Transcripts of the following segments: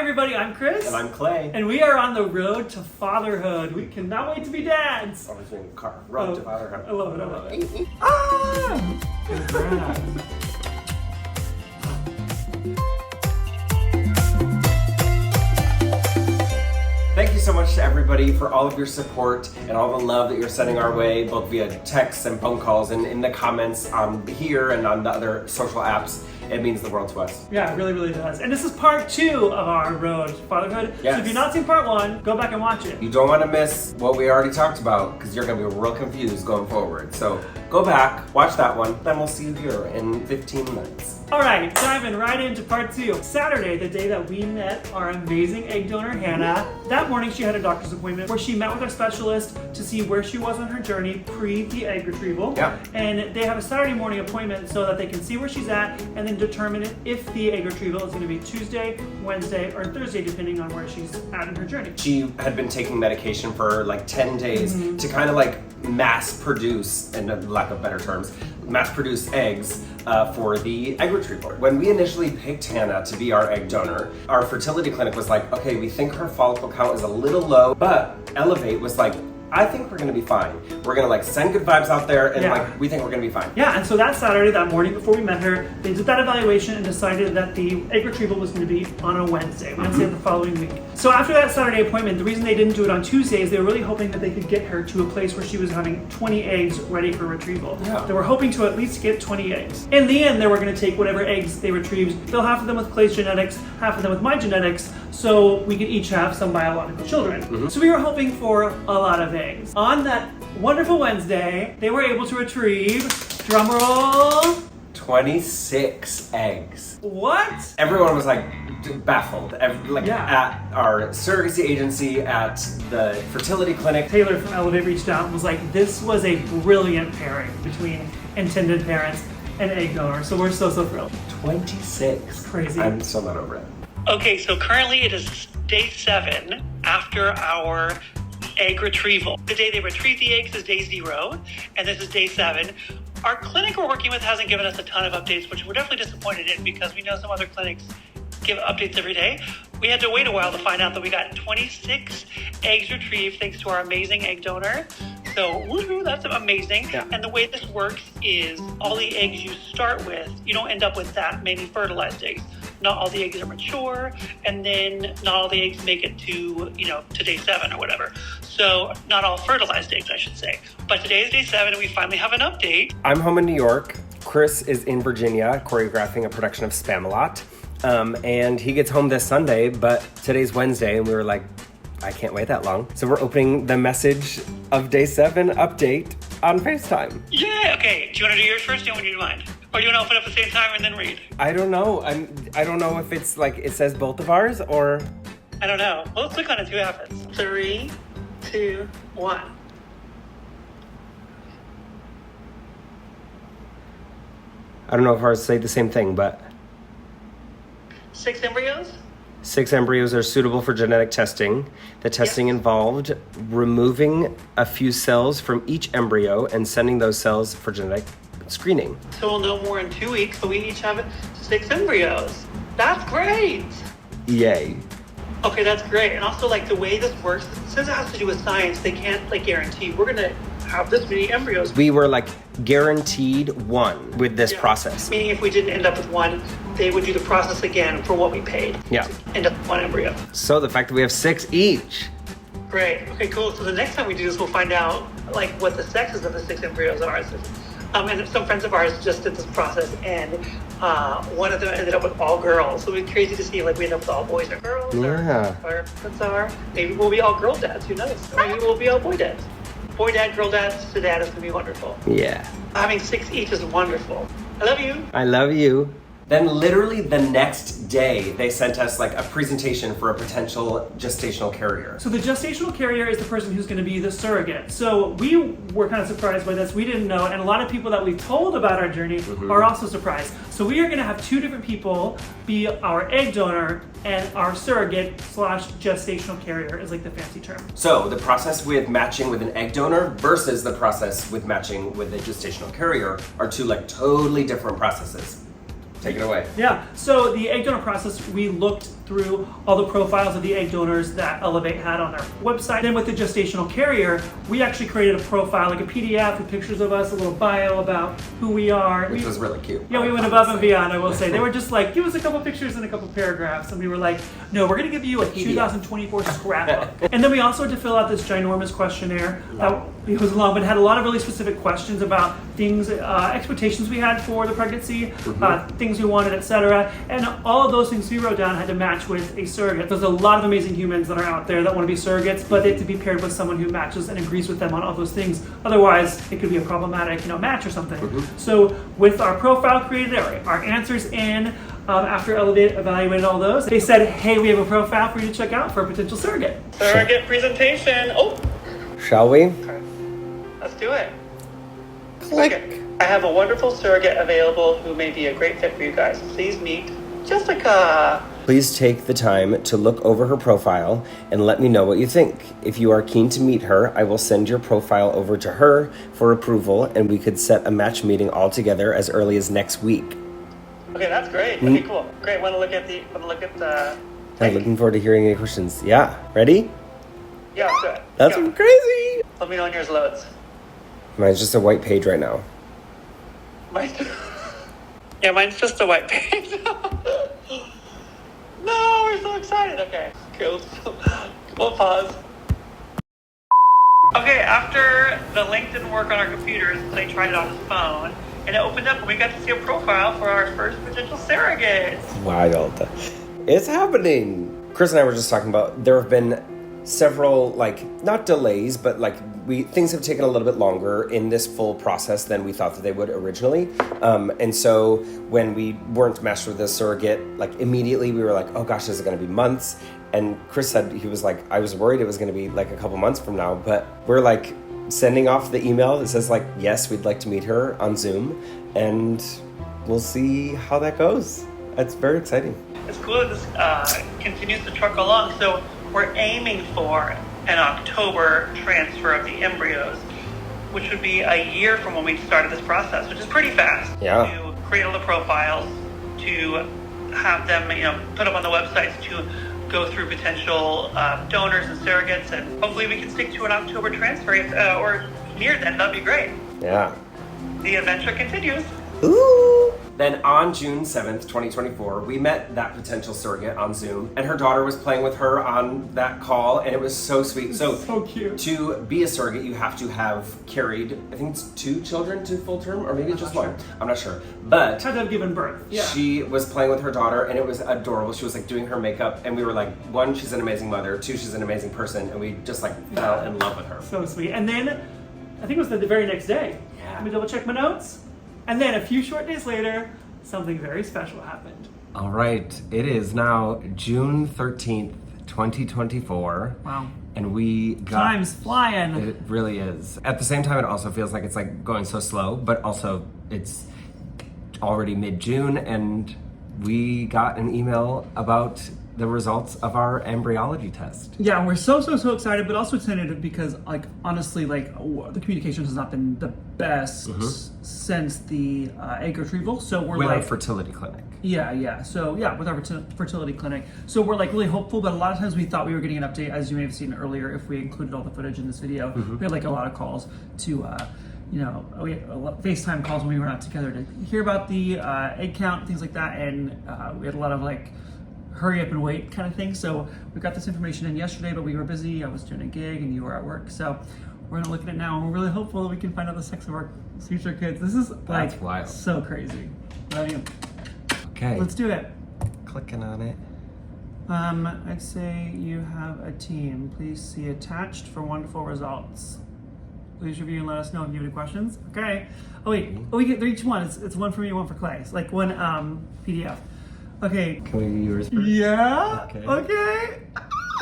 everybody, I'm Chris. And I'm Clay. And we are on the road to fatherhood. We cannot wait to be dads. I was doing a car. Road to fatherhood. I love it, I love it. Ah! Congrats. Thank you so much to everybody for all of your support and all the love that you're sending our way, both via texts and phone calls and in the comments here and on the other social apps. It means the world to us. Yeah, it really, really does. And this is part 2 of our road to fatherhood. Yes. So if you've not seen part 1, go back and watch it. You don't want to miss what we already talked about because you're going to be real confused going forward. So go back, watch that one, then we'll see you here in 15 minutes. All right, diving right into part 2. Saturday, the day that we met our amazing egg donor, Hannah. That morning, she had a doctor's appointment where she met with our specialist to see where she was on her journey pre the egg retrieval. Yeah. And they have a Saturday morning appointment so that they can see where she's at and then determine if the egg retrieval is going to be Tuesday, Wednesday, or Thursday, depending on where she's at in her journey. She had been taking medication for like 10 days to kind of like mass produce, and lack of better terms, mass produce eggs for the egg retrieval. When we initially picked Hannah to be our egg donor, our fertility clinic was like, okay, we think her follicle count is a little low, but Elevate was like, I think we're gonna be fine. We're gonna like send good vibes out there and like we think we're gonna be fine. Yeah, and so that Saturday, that morning before we met her, they did that evaluation and decided that the egg retrieval was gonna be on a Wednesday of the following week. So after that Saturday appointment, the reason they didn't do it on Tuesday is they were really hoping that they could get her to a place where she was having 20 eggs ready for retrieval. Yeah. They were hoping to at least get 20 eggs. In the end, they were gonna take whatever eggs they retrieved, fill half of them with Clay's genetics, half of them with my genetics, so we could each have some biological children. So we were hoping for a lot of eggs. On that wonderful Wednesday, they were able to retrieve, drumroll, 26 eggs. what? Everyone was like baffled. At our surrogacy agency, at the fertility clinic. Taylor from Elevate reached out and was like, this was a brilliant pairing between intended parents and egg donor. So we're so thrilled. 26. Crazy. I'm still not over it. Okay, so currently it is day 7 after our egg retrieval. The day they retrieve the eggs is day 0, and this is day 7. Our clinic we're working with hasn't given us a ton of updates, which we're definitely disappointed in because we know some other clinics give updates every day. We had to wait a while to find out that we got 26 eggs retrieved thanks to our amazing egg donor. So, woohoo, that's amazing. Yeah. And the way this works is all the eggs you start with, you don't end up with that many fertilized eggs. Not all the eggs are mature, and then not all the eggs make it to day 7 or whatever. So not all fertilized eggs, I should say. But today is day 7, and we finally have an update. I'm home in New York. Chris is in Virginia choreographing a production of Spamalot. And he gets home this Sunday, but today's Wednesday, and we were like, I can't wait that long. So we're opening the message of day 7 update on FaceTime. Yeah, okay. Do you want to do yours first, or do you want me to do mine? Or do you want to open up at the same time and then read? I don't know. I don't know if it's like it says both of ours or... I don't know. Well, let's click on it, see what happens. 3, 2, 1. I don't know if ours say the same thing, but... 6 embryos? 6 embryos are suitable for genetic testing. The testing involved removing a few cells from each embryo and sending those cells for genetic screening. So we'll know more in 2 weeks, so we each have 6 embryos. That's great! Yay. Okay, that's great. And also, like, the way this works, since it has to do with science, they can't, like, guarantee we're gonna have this many embryos. We were, like, guaranteed 1 with this process. Meaning if we didn't end up with 1, they would do the process again for what we paid. Yeah. To end up with 1 embryo. So the fact that we have 6 each. Great. Okay, cool. So the next time we do this, we'll find out, like, what the sexes of the 6 embryos are. And some friends of ours just did this process, and one of them ended up with all girls. So it'd be crazy to see, like, we end up with all boys or girls. Yeah. Or friends are. Maybe we'll be all girl dads. Who knows? Or maybe we'll be all boy dads. Boy dad, girl dad, sister dad is going to be wonderful. Yeah. Having 6 each is wonderful. I love you. I love you. Then literally the next day, they sent us like a presentation for a potential gestational carrier. So the gestational carrier is the person who's gonna be the surrogate. So we were kind of surprised by this. We didn't know, and a lot of people that we've told about our journey are also surprised. So we are gonna have 2 different people be our egg donor and our surrogate / gestational carrier is like the fancy term. So the process with matching with an egg donor versus the process with matching with a gestational carrier are 2 like totally different processes. Take it away. Yeah, so the egg donor process, we looked through all the profiles of the egg donors that Elevate had on their website. Then with the gestational carrier, we actually created a profile, like a PDF with pictures of us, a little bio about who we are. Which was really cute. Yeah, we went above and beyond, I will say. They were just like, give us a couple pictures and a couple paragraphs. And we were like, no, we're going to give you a 2024 scrapbook. And then we also had to fill out this ginormous questionnaire. It was long, but it had a lot of really specific questions about things, expectations we had for the pregnancy, things we wanted, etc. And all of those things we wrote down had to match with a surrogate. There's a lot of amazing humans that are out there that want to be surrogates, but they have to be paired with someone who matches and agrees with them on all those things. Otherwise, it could be a problematic, match or something. So with our profile created, our answers in, after Elevate evaluated all those, they said, hey, we have a profile for you to check out for a potential surrogate. Surrogate presentation. Oh, Shall we? let's do it. Click. Okay. I have a wonderful surrogate available who may be a great fit for you guys. Please meet Jessica. Please take the time to look over her profile and let me know what you think. If you are keen to meet her, I will send your profile over to her for approval, and we could set a match meeting all together as early as next week. Okay, that's great. Okay, cool. Great. Want to look at the. I'm looking forward to hearing any questions. Yeah, ready? Yeah, let's do it. That's Go. crazy. Let me know when yours loads. Mine's just a white page right now. Mine's just a white page. No, we're so excited. Okay, we'll pause. Okay, after the link didn't work on our computers, Clay tried it on his phone, and it opened up, and we got to see a profile for our first potential surrogate. Wild. It's happening. Chris and I were just talking about, there have been several, not delays, but things have taken a little bit longer in this full process than we thought that they would originally. And so when we weren't matched with a surrogate, immediately we were like, oh gosh, is it going to be months? And Chris said, he was like, I was worried it was going to be a couple months from now, but we're sending off the email that says yes, we'd like to meet her on Zoom, and we'll see how that goes. It's very exciting. It's cool that this continues to truck along. So we're aiming for an October transfer of the embryos, which would be a year from when we started this process, which is pretty fast. Yeah. To create all the profiles, to have them, put them on the websites, to go through potential donors and surrogates, and hopefully we can stick to an October transfer or near then. That'd be great. Yeah. The adventure continues. Ooh. Then on June 7th, 2024, we met that potential surrogate on Zoom, and her daughter was playing with her on that call, and it was so sweet. So cute. To be a surrogate, you have to have carried, I think it's 2 children to full term, or maybe just one. I'm not sure. But had to have given birth. Yeah. She was playing with her daughter, and it was adorable. She was doing her makeup, and we were 1, she's an amazing mother, 2, she's an amazing person, and we just fell in love with her. So sweet. And then I think it was the very next day. Yeah. Let me double check my notes. And then a few short days later, something very special happened. All right, it is now June 13th, 2024. Wow. And we got... Time's flying. It really is. At the same time, it also feels like it's going so slow, but also it's already mid-June, and we got an email about the results of our embryology test. Yeah, we're so excited, but also tentative because, honestly, the communication has not been the best since the egg retrieval. So we're with our fertility clinic. Yeah. So with our fertility clinic. So we're really hopeful, but a lot of times we thought we were getting an update, as you may have seen earlier, if we included all the footage in this video. We had a lot of calls to, we had FaceTime calls when we were not together to hear about the egg count, things like that, and we had a lot of hurry up and wait kind of thing. So we got this information in yesterday, but we were busy. I was doing a gig and you were at work. So we're gonna look at it now, and we're really hopeful that we can find out the sex of our future kids. This is That's wild. So crazy. Okay. Let's do it. Clicking on it. I'd say you have a team. Please see attached for wonderful results. Please review and let us know if you have any questions. Okay. Oh wait. Oh, we get each one. It's one for me, one for Clay. It's one PDF. Okay. Can we do yours first? Yeah. Okay.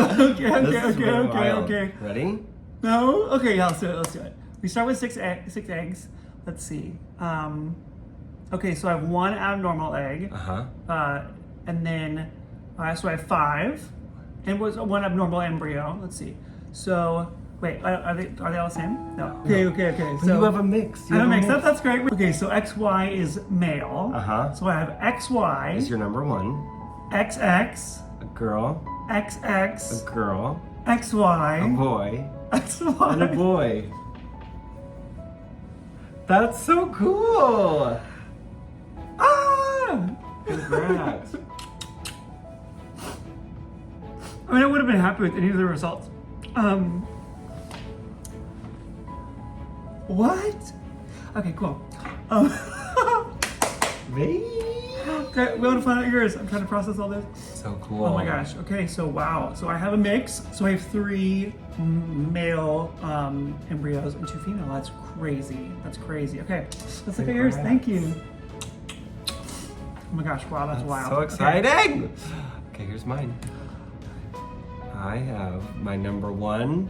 Okay. Ready? No. Okay. Yeah. Let's do it. We start with six eggs. Let's see. Okay. So I have 1 abnormal egg. And then so I have 5, and was 1 abnormal embryo. Let's see. So wait, are they all the same? No. Okay. So you have a mix. I have a mix. That's great. Okay. So XY is male. Uh-huh. So I have XY. Is your number 1. XX. girl, XX, a girl, a XY, boy, XY. and a boy. That's so cool! Ah! Congrats. I mean, I would have been happy with any of the results. What? Okay, cool. Baby. Okay, we want to find out yours. I'm trying to process all this. So cool. Oh my gosh. Okay, so wow. So I have a mix. So I have 3 male embryos and 2 female. That's crazy. That's crazy. Okay, let's look at yours. Thank you. Oh my gosh. Wow, that's wild. So exciting. Okay, here's mine. I have my number 1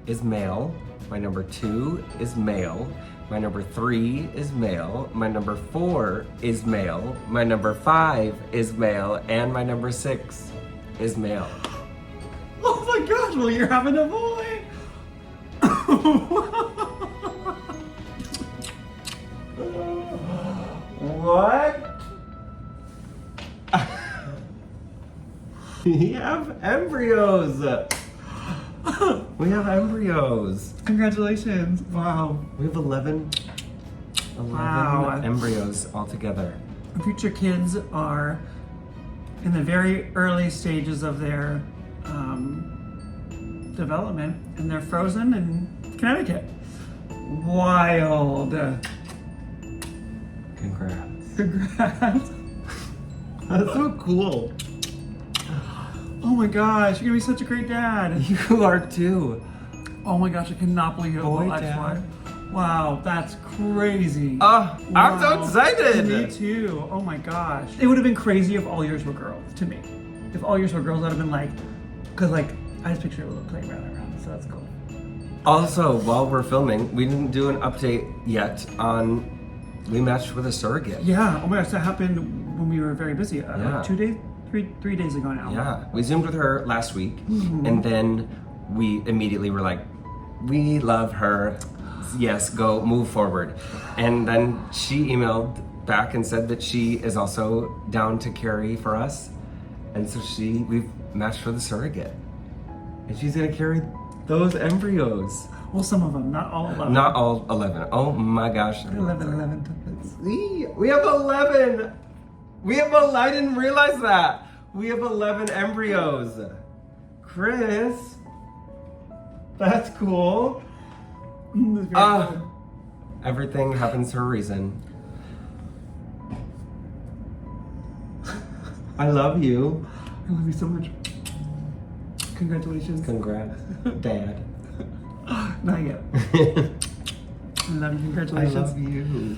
is male. My number 2 is male. My number 3 is male. My number 4 is male. My number 5 is male. And my number 6 is male. Oh my gosh, well, you're having a boy. What? We have embryos. We have embryos. Congratulations. Wow. We have 11 Wow. embryos altogether. Future kids are in the very early stages of their development, and they're frozen in Connecticut. Wild. Congrats. Congrats. That's so cool. Oh my gosh, you're gonna be such a great dad. You are too. Oh my gosh, I cannot believe you have Boy, a life Dad. one. Wow, that's crazy. I'm so excited. Me too. Oh my gosh. It would have been crazy if all yours were girls, to me. If all yours were girls, I'd have been like, because like, I just picture a little playground around, so that's cool. Also, while we're filming, we didn't do an update yet on we matched with a surrogate. Yeah, oh my gosh, that happened when we were very busy. Yeah. 2 days, three days ago now. Yeah, we Zoomed with her last week, and then we immediately were like, we love her. Yes, go move forward. And then she emailed back and said that she is also down to carry for us. And so we've matched for the surrogate. And she's gonna carry those embryos. Well, some of them, not all 11. Not all 11. Oh my gosh. 11. We have 11. I didn't realize that. We have 11 embryos. Chris, that's cool. That's very cool. Everything happens for a reason. I love you. I love you so much. Congratulations. Congrats, Dad. Not yet. I love you. I Congratulations. love you.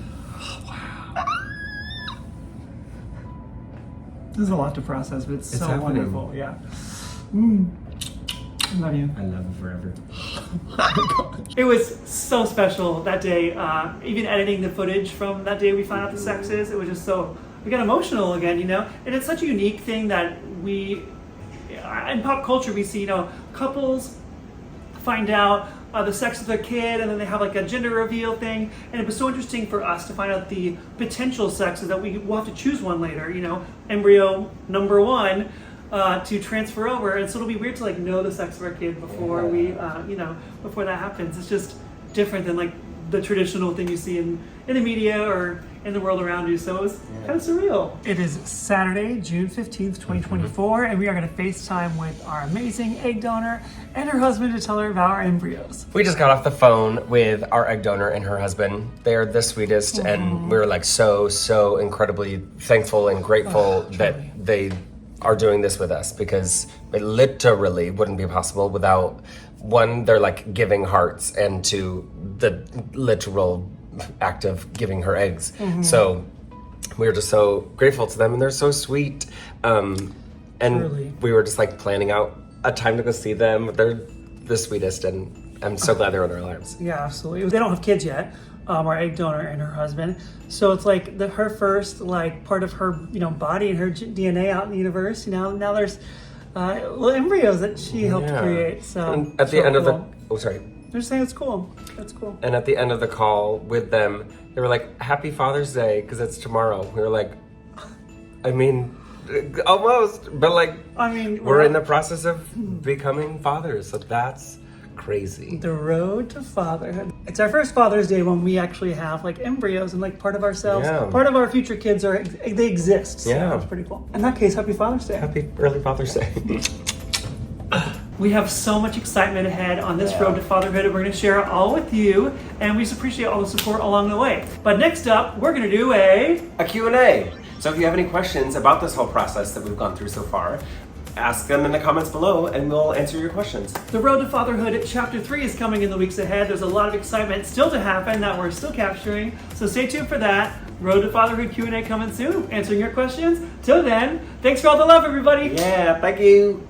There's a lot to process, but it's so happening. wonderful. Yeah. I love you. I love you forever. It was so special that day. Even editing the footage from that day we found out the sexes, it was just so, we got emotional again, you know? And it's such a unique thing that in pop culture, we see, couples find out the sex of their kid, and then they have like a gender reveal thing. And it was so interesting for us to find out the potential sexes that will have to choose one later, embryo number 1 to transfer over. And so it'll be weird to like know the sex of our kid before before that happens. It's just different than like the traditional thing you see in the media or in the world around you. So it was kind of surreal. It is Saturday, June 15th, 2024, and we are going to FaceTime with our amazing egg donor and her husband to tell her about our embryos. We just got off the phone with our egg donor and her husband. They're the sweetest, and we were like so incredibly thankful and grateful that they are doing this with us, because it literally wouldn't be possible without, 1, they're like giving hearts, and 2, the literal act of giving her eggs. So we were just so grateful to them, and they're so sweet. And Truly. we were just like planning out a time to go see them. They're the sweetest, and I'm so glad they're in our lives. Yeah, absolutely. They don't have kids yet, our egg donor and her husband. So it's like her first like part of her body and her DNA out in the universe. Now there's little embryos that she helped create. So And at the end of the they're just saying it's cool. That's cool. And at the end of the call with them, they were like, "Happy Father's Day," because it's tomorrow. We were like, I mean, almost, but like I mean, we're in the process of becoming fathers, so that's crazy. the road to fatherhood. It's our first Father's Day when we actually have like embryos and like part of ourselves, Yeah. part of our future kids they exist. So Yeah. that's pretty cool. In that case, happy Father's Day. Happy early Father's Day. We have so much excitement ahead on this Yeah. road to fatherhood, and we're going to share it all with you, and we just appreciate all the support along the way. But next up, we're going to do a Q&A. So if you have any questions about this whole process that we've gone through so far, ask them in the comments below and we'll answer your questions. The Road to Fatherhood Chapter 3 is coming in the weeks ahead. There's a lot of excitement still to happen that we're still capturing, so stay tuned for that. Road to Fatherhood Q&A coming soon, answering your questions. Till then, thanks for all the love, everybody. Yeah, thank you.